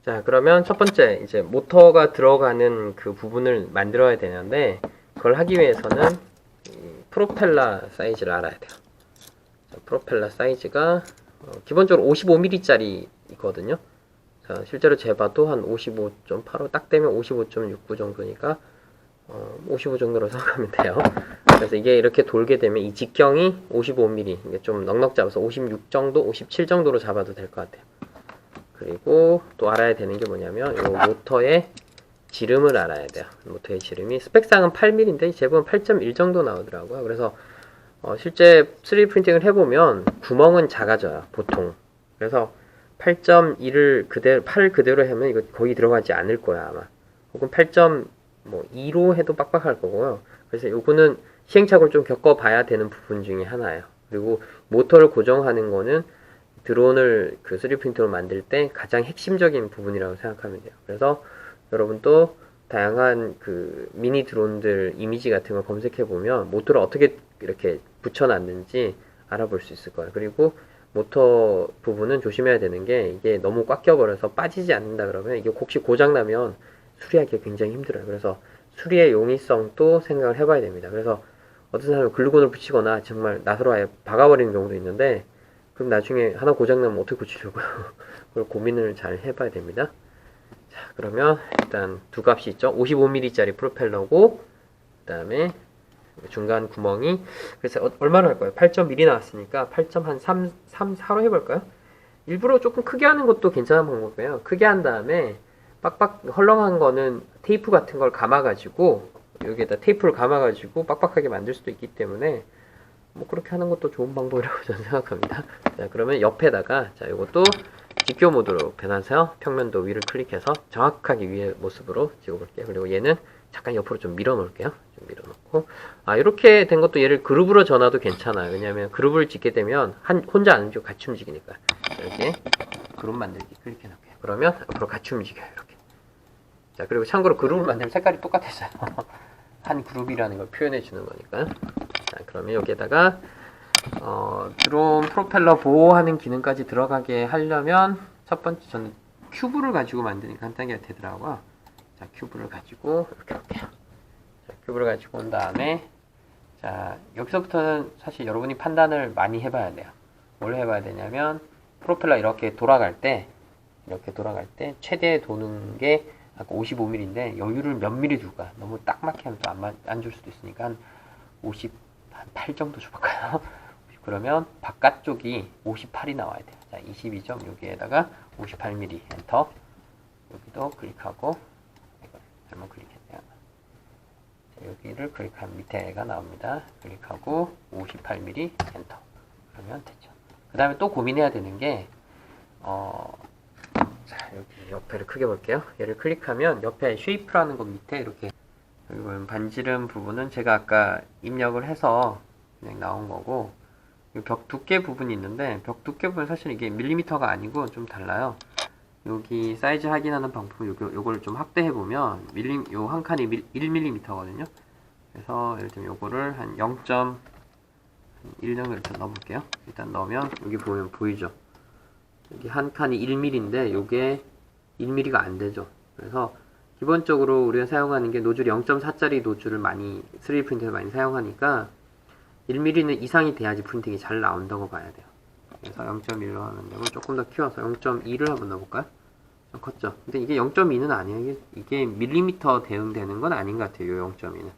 자, 그러면 첫 번째, 이제 모터가 들어가는 그 부분을 만들어야 되는데, 그걸 하기 위해서는 이 프로펠러 사이즈를 알아야 돼요. 자, 프로펠러 사이즈가 기본적으로 55mm짜리 있거든요. 자, 실제로 재봐도 한 55.85, 딱 되면 55.69 정도니까 55 정도로 생각하면 돼요. 그래서 이게 이렇게 돌게 되면 이 직경이 55mm, 이게 좀 넉넉 잡아서 56 정도, 57 정도로 잡아도 될 것 같아요. 그리고 또 알아야 되는 게 뭐냐면 이 모터의 지름을 알아야 돼요. 모터의 지름이 스펙상은 8mm인데 제법은 8.1 정도 나오더라고요. 그래서 실제 3D 프린팅을 해보면 구멍은 작아져요, 보통. 그래서 8.1을 그대로 8 그대로 하면 이거 거의 들어가지 않을 거야, 아마. 혹은 8.2로 해도 빡빡할 거고요. 그래서 요거는 시행착오를 좀 겪어봐야 되는 부분 중에 하나예요. 그리고 모터를 고정하는 거는 드론을 그 3D 프린터로 만들 때 가장 핵심적인 부분이라고 생각하면 돼요. 그래서 여러분도 다양한 그 미니 드론들 이미지 같은 걸 검색해 보면 모터를 어떻게 이렇게 붙여놨는지 알아볼 수 있을 거예요. 그리고 모터 부분은 조심해야 되는 게 이게 너무 꽉 껴버려서 빠지지 않는다 그러면 이게 혹시 고장나면 수리하기가 굉장히 힘들어요. 그래서 수리의 용이성도 생각을 해봐야 됩니다. 그래서 어떤 사람은 글루건을 붙이거나 정말 나사로 아예 박아버리는 경우도 있는데 그럼 나중에 하나 고장나면 어떻게 고치려고요? 그걸 고민을 잘 해봐야 됩니다. 자, 그러면 일단 두 값이 있죠. 55mm짜리 프로펠러고 그 다음에 중간 구멍이 그래서 얼마나 할 거예요? 8.1이 나왔으니까 8.34로 해볼까요? 일부러 조금 크게 하는 것도 괜찮은 방법이에요. 크게 한 다음에 빡빡 헐렁한 거는 테이프 같은 걸 감아가지고 여기에다 테이프를 감아가지고 빡빡하게 만들 수도 있기 때문에 뭐 그렇게 하는 것도 좋은 방법이라고 저는 생각합니다. 자, 그러면 옆에다가 자, 이것도 직교 모드로 변환해서 평면도 위를 클릭해서 정확하게 위의 모습으로 찍어볼게요. 그리고 얘는 잠깐 옆으로 좀 밀어 놓을게요. 좀 밀어 놓고 이렇게 된 것도 얘를 그룹으로 전화도 괜찮아요. 왜냐면 그룹을 짓게 되면 혼자 안 움직이고 같이 움직이니까 이렇게 그룹 만들기 클릭해 놓을게요. 그러면 앞으로 같이 움직여요. 이렇게. 자, 그리고 참고로 그룹을 만들면 색깔이 똑같아져요. 한 그룹이라는 걸 표현해 주는 거니까요. 자, 그러면 여기에다가 드론 프로펠러 보호하는 기능까지 들어가게 하려면 첫 번째 저는 큐브를 가지고 만드니까 간단하게 되더라고요. 자, 큐브를 가지고 이렇게 할게요. 자, 큐브를 가지고 온 다음에 자, 여기서부터는 사실 여러분이 판단을 많이 해봐야 돼요. 뭘 해봐야 되냐면 프로펠러 이렇게 돌아갈 때 최대 도는 게 아까 55mm인데 여유를 몇 mm 줄까? 너무 딱 맞게 하면 또 안 줄 수도 있으니까 한 8 정도 줘볼까요? 그러면 바깥쪽이 58이 나와야 돼요. 자, 22점 여기에다가 58mm 엔터. 여기도 클릭하고 이거 잘못 클릭했네요. 자, 여기를 클릭하면 밑에가 나옵니다. 클릭하고 58mm 엔터. 그러면 됐죠. 그 다음에 또 고민해야 되는 게 자, 여기 옆에를 크게 볼게요. 얘를 클릭하면 옆에 쉐이프라는 것 밑에 이렇게 여기 보면 반지름 부분은 제가 아까 입력을 해서 그냥 나온 거고 벽 두께 부분이 있는데 벽 두께 부분 사실 이게 밀리미터가 아니고 좀 달라요. 여기 사이즈 확인하는 방법 요걸 좀 확대해 보면 요 한 칸이 1mm거든요. 그래서 예를 들면 요거를 한 0.1 정도 이렇게 넣어볼게요. 일단 넣으면 여기 보면 보이죠? 여기 한 칸이 1mm인데 요게 1mm가 안 되죠. 그래서 기본적으로 우리가 사용하는 게 노즐 0.4짜리 노즐을 많이 3D 프린터에 많이 사용하니까 1mm는 이상이 돼야지 프린팅이 잘 나온다고 봐야 돼요. 그래서 0.1로 하면 되고 조금 더 키워서 0.2를 한번 넣어볼까요? 좀 컸죠? 근데 이게 0.2는 아니에요. 이게 밀리미터 대응되는 건 아닌 것 같아요. 요 0.2는.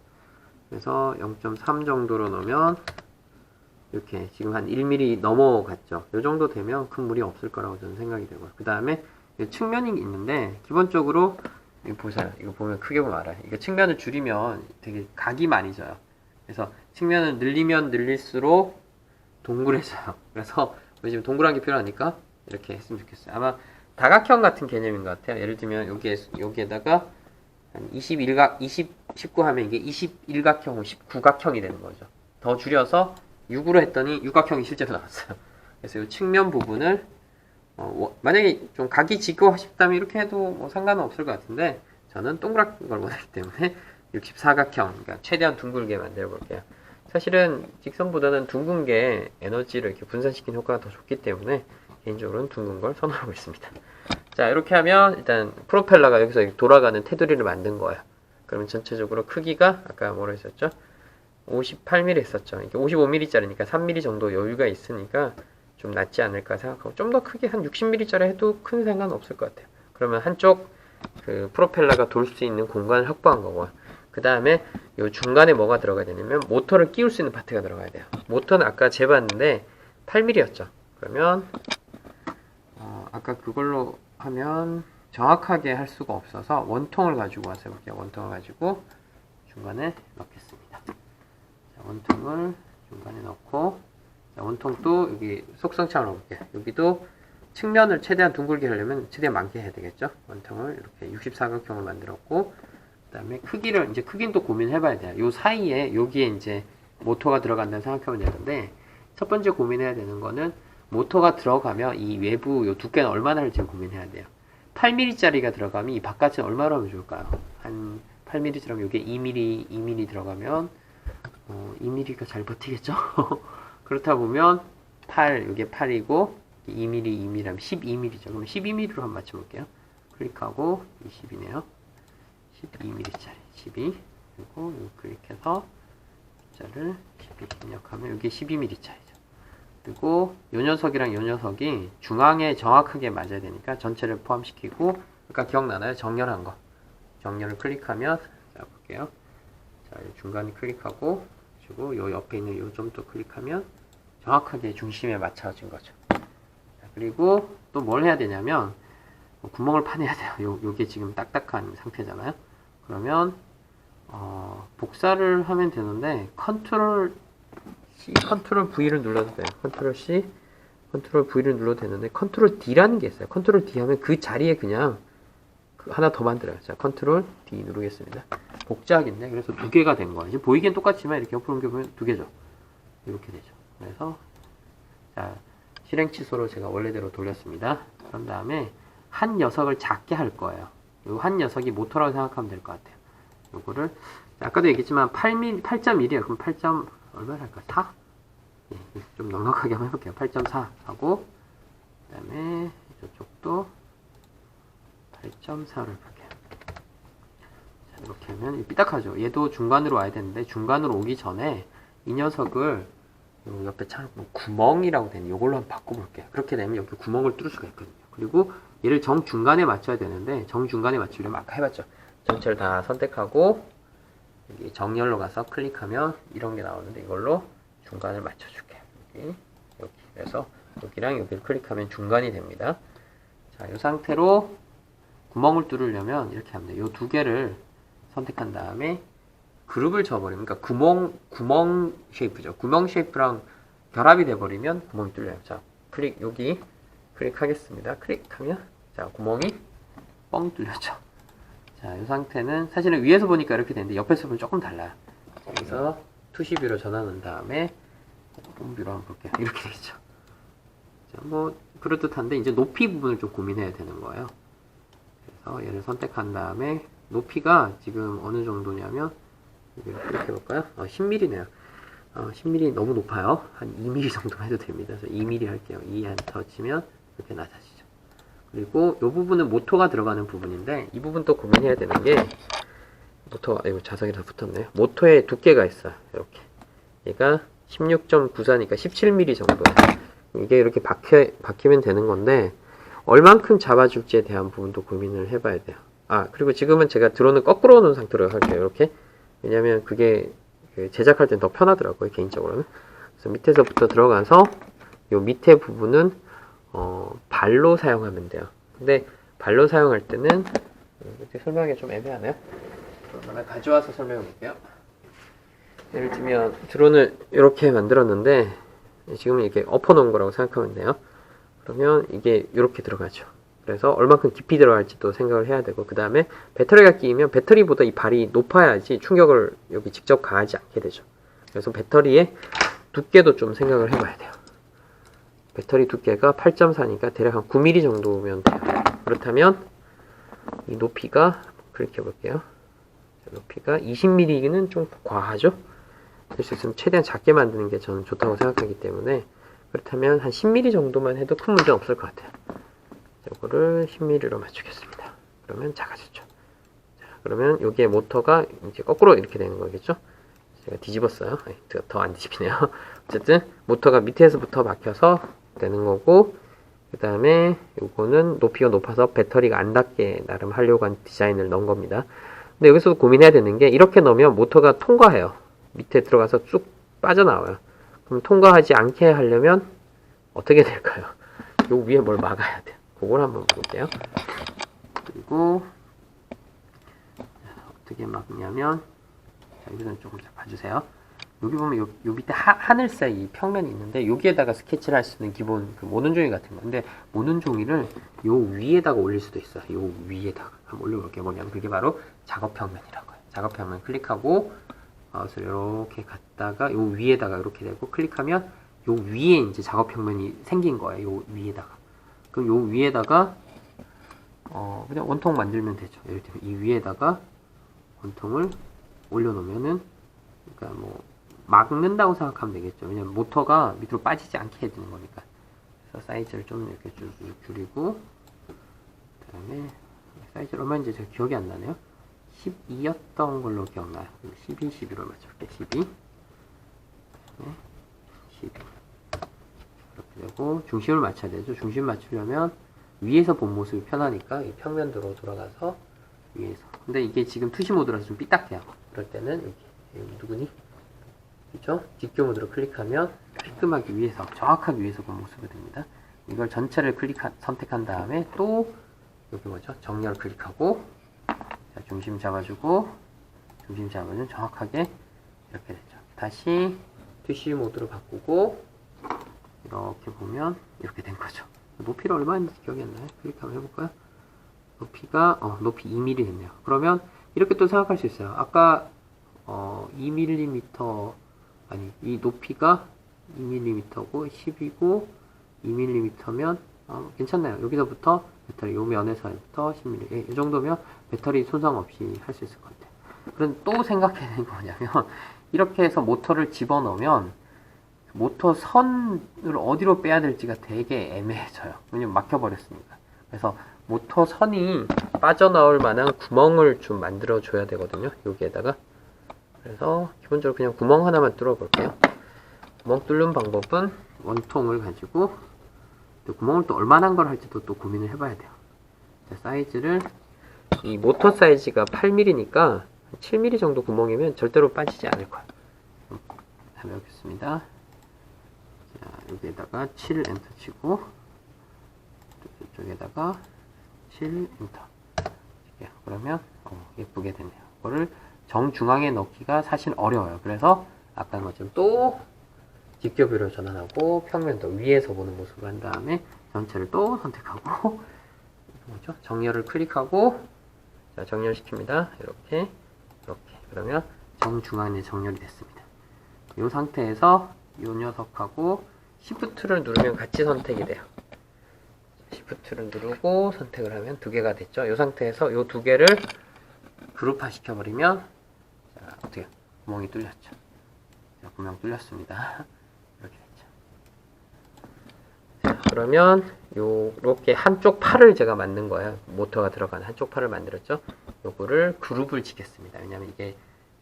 그래서 0.3 정도로 넣으면 이렇게 지금 한 1mm 넘어갔죠. 요 정도 되면 큰 무리 없을 거라고 저는 생각이 되고요. 그 다음에 측면이 있는데 기본적으로 이거 보세요. 이거 보면 크게 보면 알아요. 이거 측면을 줄이면 되게 각이 많이 져요. 그래서 측면을 늘리면 늘릴수록 동그래져요. 그래서 지금 동그란 게 필요하니까 이렇게 했으면 좋겠어요. 아마 다각형 같은 개념인 것 같아요. 예를 들면 여기에다가 한 19 하면 이게 21각형, 19각형이 되는 거죠. 더 줄여서 6으로 했더니 육각형이 실제로 나왔어요. 그래서 이 측면 부분을 만약에 좀 각이 지고 싶다면 이렇게 해도 뭐 상관은 없을 것 같은데 저는 동그란 걸 원하기 때문에 64각형, 그러니까 최대한 둥글게 만들어 볼게요. 사실은 직선보다는 둥근 게 에너지를 이렇게 분산시키는 효과가 더 좋기 때문에 개인적으로는 둥근 걸 선호하고 있습니다. 자, 이렇게 하면 일단 프로펠러가 여기서 돌아가는 테두리를 만든 거예요. 그러면 전체적으로 크기가 아까 뭐라 했었죠? 58mm 했었죠. 이게 55mm짜리니까 3mm 정도 여유가 있으니까 좀 낫지 않을까 생각하고, 좀 더 크게 한 60mm짜리 해도 큰 상관 없을 것 같아요. 그러면 한쪽 그 프로펠러가 돌 수 있는 공간을 확보한 거고, 그 다음에 요 중간에 뭐가 들어가야 되냐면 모터를 끼울 수 있는 파트가 들어가야 돼요. 모터는 아까 재봤는데 8mm였죠. 그러면 아까 그걸로 하면 정확하게 할 수가 없어서 원통을 가지고 와서 해볼게요. 원통을 가지고 중간에 넣겠습니다. 자, 원통을 중간에 넣고, 자, 원통도 여기 속성창을 넣을게요. 여기도 측면을 최대한 둥글게 하려면 최대한 많게 해야 되겠죠. 원통을 이렇게 64각형을 만들었고, 그 다음에 크기를, 이제 크기는 또 고민해봐야 돼요. 요 사이에 여기에 이제 모터가 들어간다는 생각하면 되는데, 첫 번째 고민해야 되는 거는 모터가 들어가면 이 외부 요 두께는 얼마나 할지 고민해야 돼요. 8mm짜리가 들어가면 이 바깥은 얼마로 하면 좋을까요? 한 8mm처럼 이게 2mm 들어가면 2mm가 잘 버티겠죠? 그렇다 보면 8, 이게 8이고 2mm라면 12mm죠. 그러면 12mm로 한번 맞춰볼게요. 클릭하고 20이네요. 12mm짜리 12, 그리고 클릭해서 숫자를 12 입력하면 이게 12mm짜리죠. 그리고 요 녀석이랑 요 녀석이 중앙에 정확하게 맞아야 되니까 전체를 포함시키고, 아까 기억나나요? 정렬한 거. 정렬을 클릭하면, 자, 볼게요. 자, 중간에 클릭하고, 그리고 요 옆에 있는 요 점도 클릭하면 정확하게 중심에 맞춰진 거죠. 자, 그리고 또 뭘 해야 되냐면, 구멍을 파내야 돼요. 요게 지금 딱딱한 상태잖아요. 그러면, 복사를 하면 되는데, 컨트롤 V를 눌러도 돼요. 컨트롤 C, 컨트롤 V를 눌러도 되는데, 컨트롤 D라는 게 있어요. 컨트롤 D 하면 그 자리에 그냥 하나 더 만들어요. 자, 컨트롤 D 누르겠습니다. 복잡하겠네. 그래서 두 개가 된 거예요. 지금 보이긴 똑같지만 이렇게 옆으로 옮겨보면 두 개죠. 이렇게 되죠. 그래서, 자, 실행 취소로 제가 원래대로 돌렸습니다. 그런 다음에 한 녀석을 작게 할 거예요. 이 한 녀석이 모터라고 생각하면 될 것 같아요. 요거를, 아까도 얘기했지만 8.1이에요. 그럼 8. 얼마를 할까? 4? 네, 좀 넉넉하게 한번 해볼게요. 8.4 하고, 그 다음에 저쪽도 8.4를 볼게요. 자, 이렇게 하면 삐딱하죠. 얘도 중간으로 와야 되는데, 중간으로 오기 전에 이 녀석을 요 옆에 참 구멍이라고 되는 이걸로 한번 바꿔볼게요. 그렇게 되면 여기 구멍을 뚫을 수가 있거든요. 그리고 얘를 정중간에 맞춰야 되는데, 정중간에 맞추려면 아까 해봤죠. 전체를 다 선택하고 여기 정렬로 가서 클릭하면 이런 게 나오는데, 이걸로 중간을 맞춰줄게요. 여기. 그래서 여기랑 여기를 클릭하면 중간이 됩니다. 자, 이 상태로 구멍을 뚫으려면 이렇게 하면 돼요. 이 두 개를 선택한 다음에 그룹을 줘버리면, 그러니까 구멍 쉐이프죠. 구멍 쉐이프랑 결합이 돼버리면 구멍이 뚫려요. 자, 여기 클릭하겠습니다. 클릭하면, 자, 구멍이 뻥 뚫렸죠. 자, 이 상태는 사실은 위에서 보니까 이렇게 되는데 옆에서 보면 조금 달라요. 여기서 투시뷰로 전환한 다음에 홈뷰로 한번 볼게요. 이렇게 되겠죠. 자, 뭐 그럴듯한데 이제 높이 부분을 좀 고민해야 되는 거예요. 그래서 얘를 선택한 다음에 높이가 지금 어느 정도냐면 이렇게 볼까요? 10mm네요. 10mm 너무 높아요. 한 2mm 정도만 해도 됩니다. 그래서 2mm 할게요. 2엔터 치면 이렇게 낮아지죠. 그리고 이 부분은 모터가 들어가는 부분인데, 이 부분 또 고민해야 되는 게, 모터가, 이거 자석이 다 붙었네요. 모터의 두께가 있어요. 이렇게. 얘가 16.94니까 17mm 정도예요. 이게 이렇게 박히면 되는 건데, 얼만큼 잡아줄지에 대한 부분도 고민을 해봐야 돼요. 그리고 지금은 제가 드론을 거꾸로 놓은 상태로 할게요. 이렇게. 왜냐면 그게 제작할 땐 더 편하더라고요. 개인적으로는. 그래서 밑에서부터 들어가서, 요 밑에 부분은 발로 사용하면 돼요. 근데 발로 사용할 때는 이렇게 설명하기가 좀 애매하네요. 하나 가져와서 설명해 볼게요. 예를 들면 드론을 이렇게 만들었는데 지금은 이렇게 엎어 놓은 거라고 생각하면 돼요. 그러면 이게 이렇게 들어가죠. 그래서 얼만큼 깊이 들어갈지도 생각을 해야 되고, 그 다음에 배터리가 끼면 배터리보다 이 발이 높아야지 충격을 여기 직접 가하지 않게 되죠. 그래서 배터리의 두께도 좀 생각을 해봐야 돼요. 배터리 두께가 8.4니까 대략 한 9mm 정도면 돼요. 그렇다면 이 높이가, 클릭해 볼게요. 높이가 20mm는 좀 과하죠? 될 수 있으면 최대한 작게 만드는 게 저는 좋다고 생각하기 때문에, 그렇다면 한 10mm 정도만 해도 큰 문제는 없을 것 같아요. 요거를 10mm로 맞추겠습니다. 그러면 작아졌죠. 자, 그러면 여기에 모터가 이제 거꾸로 이렇게 되는 거겠죠? 제가 뒤집었어요. 더 안 뒤집히네요. 어쨌든 모터가 밑에서부터 막혀서 되는 거고, 그 다음에 요거는 높이가 높아서 배터리가 안 닿게 나름 하려고 한 디자인을 넣은 겁니다. 근데 여기서도 고민해야 되는 게, 이렇게 넣으면 모터가 통과해요. 밑에 들어가서 쭉 빠져나와요. 그럼 통과하지 않게 하려면 어떻게 될까요? 요 위에 뭘 막아야 돼요. 그걸 한번 볼게요. 그리고 어떻게 막냐면, 자, 여기서는 조금 봐주세요. 여기 보면 요 밑에 하늘색 이 평면이 있는데, 여기에다가 스케치를 할 수 있는 기본 그 모는 종이 같은 거. 근데 모는 종이를 요 위에다가 올릴 수도 있어요. 요 위에다가 한번 올려볼게요. 뭐냐면 그게 바로 작업 평면이라고 해요. 작업 평면 클릭하고 마우스를 이렇게 갔다가 요 위에다가 이렇게 되고, 클릭하면 요 위에 이제 작업 평면이 생긴 거예요. 요 위에다가. 그럼 요 위에다가 그냥 원통 만들면 되죠. 예를 들면 이 위에다가 원통을 올려놓으면은, 그러니까 뭐 막는다고 생각하면 되겠죠. 왜냐면 모터가 밑으로 빠지지 않게 해주는 거니까. 그래서 사이즈를 좀 이렇게 줄이고, 그 다음에 사이즈를 얼마인지 제가 기억이 안 나네요. 12였던 걸로 기억나요. 12, 12로 맞춰볼게요. 12, 네, 12 이렇게 되고, 중심을 맞춰야 되죠. 중심 맞추려면 위에서 본 모습이 편하니까 이 평면도로 돌아가서 위에서. 근데 이게 지금 투시 모드라서 좀 삐딱해요. 그럴 때는 여기 누구니? 그렇죠? 뒷교 모드로 클릭하면 깔끔하게 위에서, 정확하게 위에서 본 모습이 됩니다. 이걸 전체를 선택한 다음에 또 여기 뭐죠? 정렬 클릭하고, 자, 중심 잡아주고, 중심 잡으면 정확하게 이렇게 되죠. 다시 투시 모드로 바꾸고, 이렇게 보면 이렇게 된 거죠. 높이를 얼마인지 기억이 안 나요? 클릭 한번 해볼까요? 높이가 높이 2mm 됐네요. 그러면 이렇게 또 생각할 수 있어요. 아까 2mm 아니, 이 높이가 2mm고 10이고 2mm면 괜찮나요? 여기서부터 배터리 요 면에서부터 10mm, 이 정도면 배터리 손상 없이 할 수 있을 것 같아요. 그럼 또 생각해야 되는 거 뭐냐면, 이렇게 해서 모터를 집어넣으면 모터 선을 어디로 빼야 될지가 되게 애매해져요. 왜냐면 막혀버렸으니까. 그래서 모터 선이 빠져나올 만한 구멍을 좀 만들어 줘야 되거든요. 여기에다가. 그래서 기본적으로 그냥 구멍 하나만 뚫어 볼게요. 구멍 뚫는 방법은 원통을 가지고, 또 구멍을 또 얼마나 걸 할지도 또 고민을 해봐야 돼요. 자, 사이즈를, 이 모터 사이즈가 8mm니까 7mm 정도 구멍이면 절대로 빠지지 않을 거예요. 해보겠습니다. 자, 여기에다가 7 엔터 치고, 이쪽에다가 7 엔터. 그러면 예쁘게 되네요. 이거를 정중앙에 넣기가 사실 어려워요. 그래서 아까 것처럼 또 뒷교뷰로 전환하고, 평면도 위에서 보는 모습을 한 다음에 전체를 또 선택하고, 뭐죠? 정렬을 클릭하고, 자, 정렬시킵니다. 이렇게. 그러면 정중앙에 정렬이 됐습니다. 이 상태에서 이 녀석하고 Shift를 누르면 같이 선택이 돼요. Shift를 누르고 선택을 하면 두 개가 됐죠. 이 상태에서 이 두 개를 그룹화 시켜버리면, 자, 어떻게 구멍이 뚫렸죠. 자, 구멍 뚫렸습니다. 이렇게 됐죠. 자, 그러면 요렇게 한쪽 팔을 제가 만든 거예요. 모터가 들어가는 한쪽 팔을 만들었죠. 요거를 그룹을 짓겠습니다. 왜냐면 이게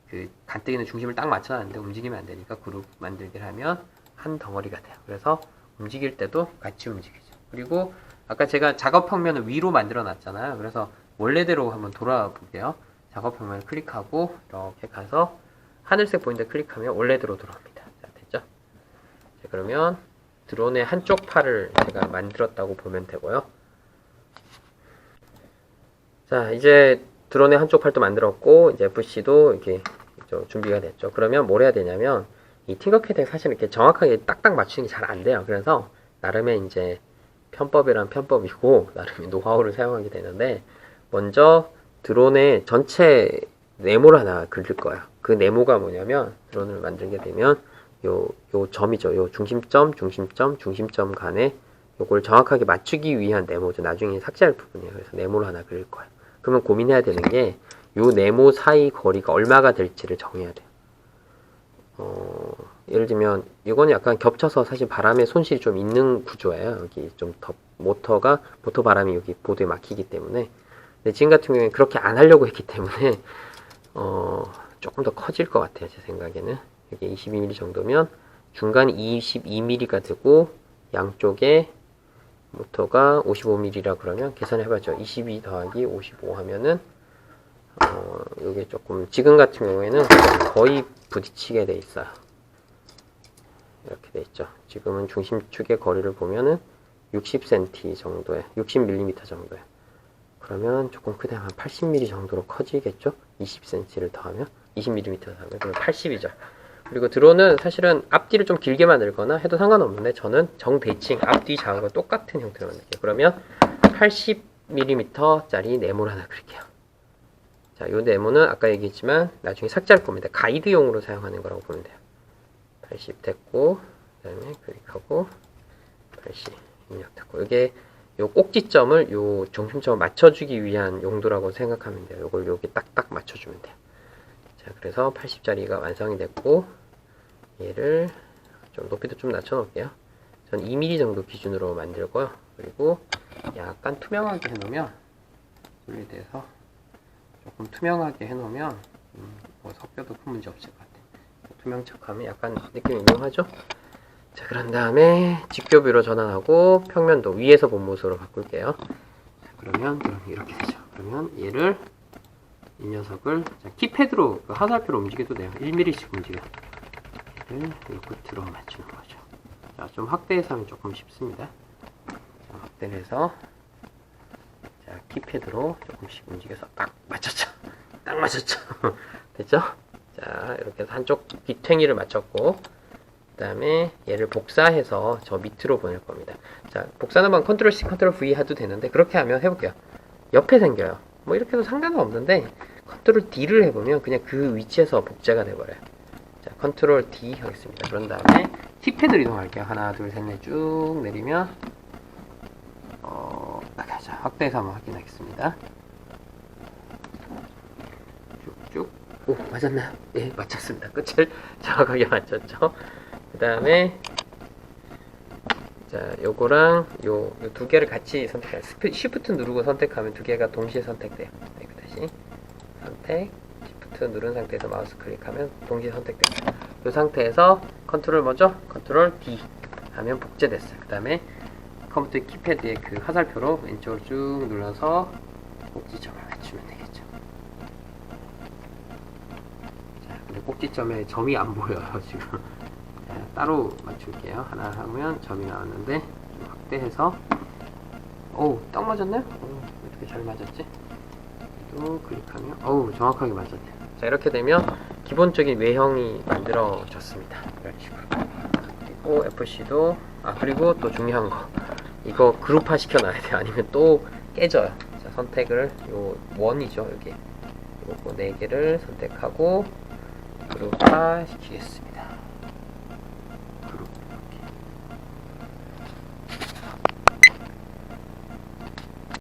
그 간뜨기는 중심을 딱 맞춰놨는데 움직이면 안 되니까 그룹 만들기를 하면 한 덩어리가 돼요. 그래서 움직일 때도 같이 움직이죠. 그리고 아까 제가 작업 평면을 위로 만들어 놨잖아요. 그래서 원래대로 한번 돌아와 볼게요. 작업 평면을 클릭하고 이렇게 가서 하늘색 보이는데 클릭하면 원래대로 돌아옵니다. 자, 됐죠? 자, 그러면 드론의 한쪽 팔을 제가 만들었다고 보면 되고요. 자, 이제 드론의 한쪽 팔도 만들었고, 이제 FC도 이렇게 준비가 됐죠. 그러면 뭘 해야 되냐면, 이 팅커캐드가 사실 이렇게 정확하게 딱딱 맞추는 게 잘 안 돼요. 그래서 나름의 이제 편법이란 편법이고, 나름의 노하우를 사용하게 되는데, 먼저 드론의 전체 네모를 하나 그릴 거예요. 그 네모가 뭐냐면, 드론을 만들게 되면 요 점이죠. 요 중심점 간에 요걸 정확하게 맞추기 위한 네모죠. 나중에 삭제할 부분이에요. 그래서 네모를 하나 그릴 거예요. 그러면 고민해야 되는 게, 요 네모 사이 거리가 얼마가 될지를 정해야 돼요. 예를 들면 이거는 약간 겹쳐서 사실 바람의 손실이 좀 있는 구조예요. 여기 좀 모터 바람이 여기 보드에 막히기 때문에. 근데 지금 같은 경우에 그렇게 안 하려고 했기 때문에 조금 더 커질 것 같아요. 제 생각에는. 이게 22mm 정도면 중간이 22mm가 되고 양쪽에 모터가 55mm라 그러면 계산해봐죠. 22 더하기 55 하면은 요게 조금 지금 같은 경우에는 거의 부딪히게 돼 있어요. 이렇게 돼 있죠. 지금은 중심축의 거리를 보면은 60cm 정도에 60mm 정도에. 그러면 조금 크게 한 80mm 정도로 커지겠죠. 20cm를 더하면 20mm 더하면 그러면 80이죠. 그리고 드론은 사실은 앞뒤를 좀 길게 만들거나 해도 상관없는데 저는 정대칭 앞뒤 작은 똑같은 형태로 만들게요. 그러면 80mm 짜리 네모를 하나 그릴게요. 자, 요 네모는 아까 얘기했지만 나중에 삭제할 겁니다. 가이드용으로 사용하는 거라고 보면 돼요. 80 됐고, 그 다음에 클릭하고 80 입력됐고, 이게 요 꼭지점을 요 중심점을 맞춰주기 위한 용도라고 생각하면 돼요. 요걸 여기 딱딱 맞춰주면 돼요. 자, 그래서 80짜리가 완성이 됐고, 얘를 좀 높이도 좀 낮춰놓을게요. 전 2mm 정도 기준으로 만들고요. 그리고 약간 투명하게 해놓으면, 소리에 대해서 조금 투명하게 해놓으면, 뭐 섞여도 큰 문제 없을 것 같아요. 투명 척하면 약간 느낌이 묘하죠? 자, 그런 다음에 직교뷰로 전환하고 평면도 위에서 본 모습으로 바꿀게요. 자, 그러면 이렇게 되죠. 그러면 얘를 이 녀석을 키패드로 화살표로 움직여도 돼요. 1mm씩 움직여. 얘를 이 끝으로 맞추는 거죠. 자, 좀 확대해서 하면 조금 쉽습니다. 자, 확대를 해서 자, 키패드로 조금씩 움직여서 딱 맞췄죠. 딱 맞췄죠. 됐죠? 자, 이렇게 해서 한쪽 뒷탱이를 맞췄고, 그 다음에 얘를 복사해서 저 밑으로 보낼 겁니다. 자, 복사는 방 컨트롤 C, 컨트롤 V 해도 되는데, 그렇게 하면 해볼게요. 옆에 생겨요. 뭐 이렇게 해도 상관은 없는데, 컨트롤 D를 해보면 그냥 그 위치에서 복제가 돼버려요. 자, 컨트롤 D 하겠습니다. 그런 다음에 키패드로 이동할게요. 하나, 둘, 셋, 넷 쭉 내리면, 자, 확대해서 한번 확인하겠습니다. 쭉쭉. 오, 맞았나요? 예, 맞췄습니다. 끝을 정확하게 맞췄죠. 그 다음에 자, 요거랑 요 두 개를 같이 선택해요. Shift 누르고 선택하면 두 개가 동시에 선택돼요. 네, 다시 선택, Shift 누른 상태에서 마우스 클릭하면 동시에 선택돼요. 이 상태에서 컨트롤 뭐죠? 컨트롤 D 하면 복제됐어요. 그 다음에 컴퓨터 키패드에 그 화살표로 왼쪽으로 쭉 눌러서 꼭지점을 맞추면 되겠죠. 자, 근데 꼭지점에 점이 안 보여요, 지금. 자, 따로 맞출게요. 하나 하면 점이 나왔는데, 좀 확대해서, 오우, 딱 맞았네? 오, 어떻게 잘 맞았지? 또 클릭하면, 어우, 정확하게 맞았네요. 자, 이렇게 되면 기본적인 외형이 만들어졌습니다. 이런 식으로. 그리고 FC도, 그리고 또 중요한 거. 이거 그룹화 시켜놔야 돼요. 아니면 또 깨져요. 자, 선택을, 요 원이죠, 여기. 요거 4개를 선택하고, 그룹화 시키겠습니다.